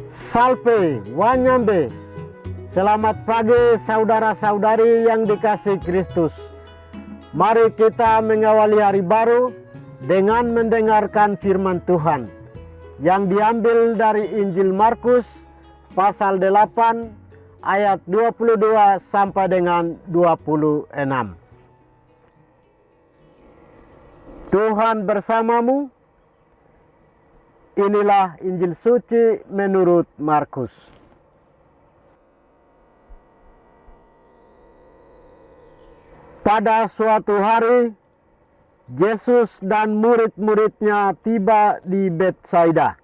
Salve, Wanyambe. Selamat pagi saudara-saudari yang dikasihi Kristus. Mari kita mengawali hari baru dengan mendengarkan firman Tuhan yang diambil dari Injil Markus pasal 8 ayat 22 sampai dengan 26. Tuhan bersamamu. Inilah Injil suci menurut Markus. Pada suatu hari, Yesus dan murid-muridnya tiba di Betsaida.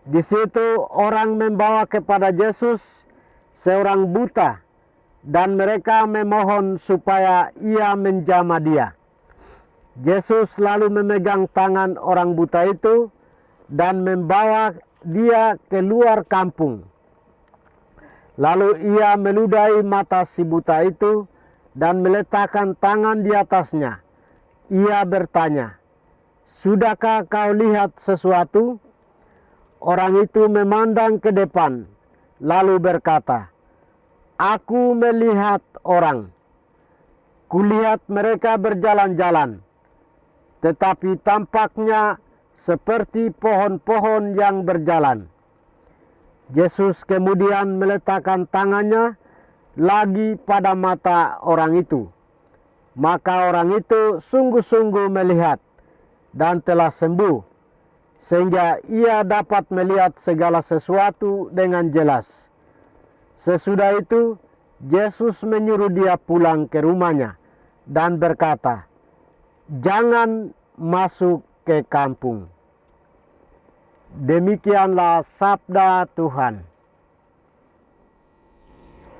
Di situ orang membawa kepada Yesus seorang buta, dan mereka memohon supaya ia menjamah dia. Yesus lalu memegang tangan orang buta itu dan membawa dia keluar kampung. Lalu ia meludahi mata si buta itu dan meletakkan tangan di atasnya. Ia bertanya, "Sudahkah kau lihat sesuatu?" Orang itu memandang ke depan, lalu berkata, "Aku melihat orang. Kulihat mereka berjalan-jalan, tetapi tampaknya seperti pohon-pohon yang berjalan." Yesus kemudian meletakkan tangannya lagi pada mata orang itu. Maka orang itu sungguh-sungguh melihat dan telah sembuh, sehingga ia dapat melihat segala sesuatu dengan jelas. Sesudah itu, Yesus menyuruh dia pulang ke rumahnya dan berkata, "Jangan masuk ke kampung." Demikianlah sabda Tuhan.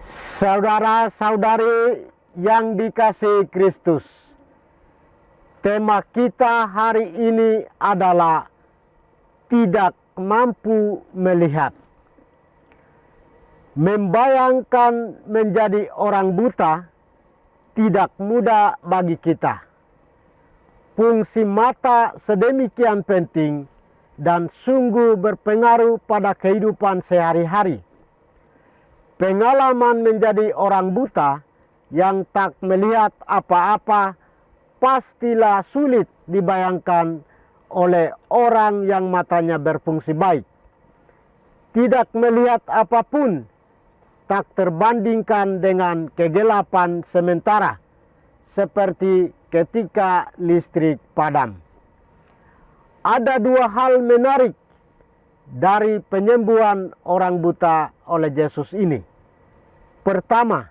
Saudara-saudari yang dikasihi Kristus, tema kita hari ini adalah tidak mampu melihat. Membayangkan menjadi orang buta tidak mudah bagi kita. Fungsi mata sedemikian penting dan sungguh berpengaruh pada kehidupan sehari-hari. Pengalaman menjadi orang buta yang tak melihat apa-apa pastilah sulit dibayangkan oleh orang yang matanya berfungsi baik. Tidak melihat apapun tak terbandingkan dengan kegelapan sementara, seperti ketika listrik padam. Ada dua hal menarik dari penyembuhan orang buta oleh Yesus ini. Pertama,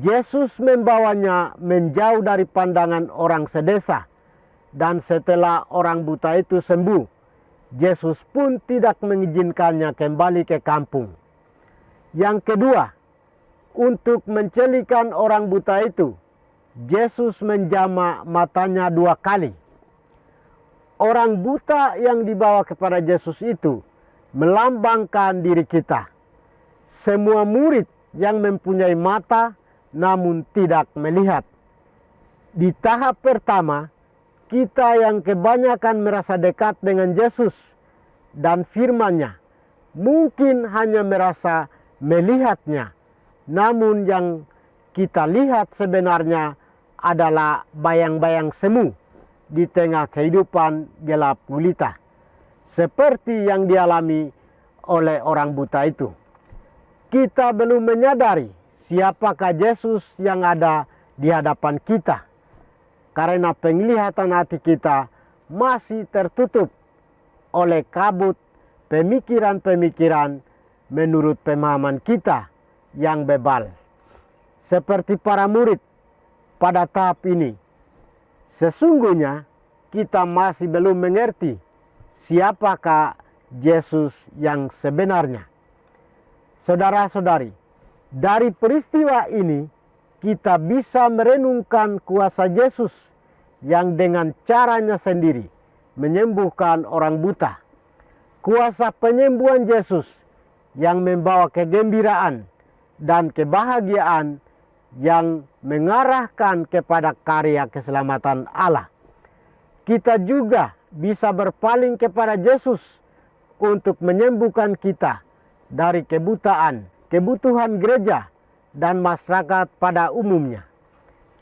Yesus membawanya menjauh dari pandangan orang sedesa, dan setelah orang buta itu sembuh, Yesus pun tidak mengizinkannya kembali ke kampung. Yang kedua, untuk mencelikan orang buta itu, Yesus menjamah matanya 2 kali. Orang buta yang dibawa kepada Yesus itu melambangkan diri kita. Semua murid yang mempunyai mata namun tidak melihat. Di tahap pertama, kita yang kebanyakan merasa dekat dengan Yesus dan firman-Nya mungkin hanya merasa melihatnya, namun yang kita lihat sebenarnya adalah bayang-bayang semu di tengah kehidupan gelap gulita, seperti yang dialami oleh orang buta itu. Kita belum menyadari siapakah Yesus yang ada di hadapan kita, karena penglihatan hati kita masih tertutup oleh kabut pemikiran-pemikiran menurut pemahaman kita yang bebal. Seperti para murid pada tahap ini, sesungguhnya kita masih belum mengerti siapakah Yesus yang sebenarnya. Saudara-saudari, dari peristiwa ini kita bisa merenungkan kuasa Yesus yang dengan caranya sendiri menyembuhkan orang buta. Kuasa penyembuhan Yesus yang membawa kegembiraan dan kebahagiaan yang mengarahkan kepada karya keselamatan Allah. Kita juga bisa berpaling kepada Yesus untuk menyembuhkan kita dari kebutaan, kebutuhan gereja, dan masyarakat pada umumnya.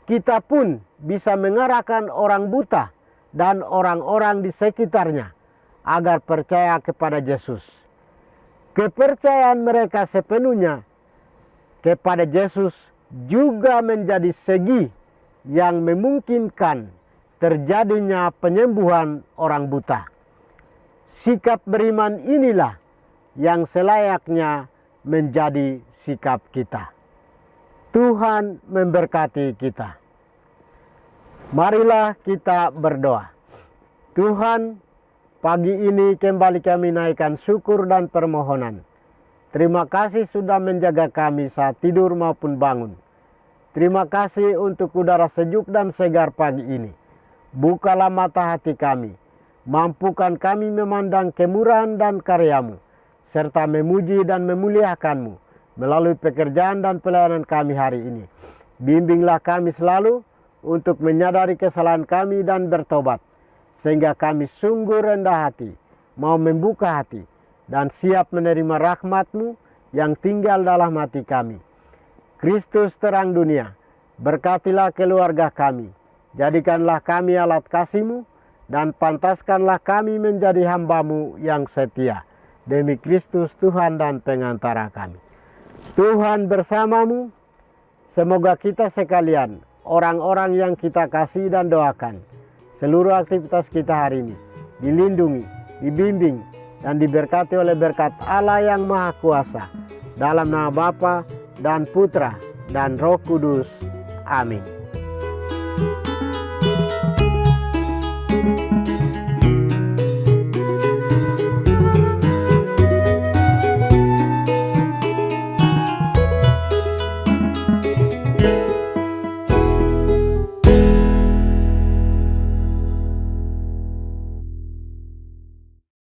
Kita pun bisa mengarahkan orang buta dan orang-orang di sekitarnya agar percaya kepada Yesus. Kepercayaan mereka sepenuhnya kepada Yesus juga menjadi segi yang memungkinkan terjadinya penyembuhan orang buta. Sikap beriman inilah yang selayaknya menjadi sikap kita. Tuhan memberkati kita. Marilah kita berdoa. Tuhan, pagi ini kembali kami naikkan syukur dan permohonan. Terima kasih sudah menjaga kami saat tidur maupun bangun. Terima kasih untuk udara sejuk dan segar pagi ini. Bukalah mata hati kami. Mampukan kami memandang kemurahan dan karya-Mu, serta memuji dan memuliakan-Mu melalui pekerjaan dan pelayanan kami hari ini. Bimbinglah kami selalu untuk menyadari kesalahan kami dan bertobat, sehingga kami sungguh rendah hati, mau membuka hati, dan siap menerima rahmat-Mu yang tinggal dalam hati kami. Kristus terang dunia, berkatilah keluarga kami, jadikanlah kami alat kasih-Mu, dan pantaskanlah kami menjadi hamba-Mu yang setia. Demi Kristus Tuhan dan pengantara kami. Tuhan bersamamu, semoga kita sekalian, orang-orang yang kita kasih dan doakan, seluruh aktivitas kita hari ini dilindungi, dibimbing, dan diberkati oleh berkat Allah yang Maha Kuasa. Dalam nama Bapa dan Putra dan Roh Kudus. Amin.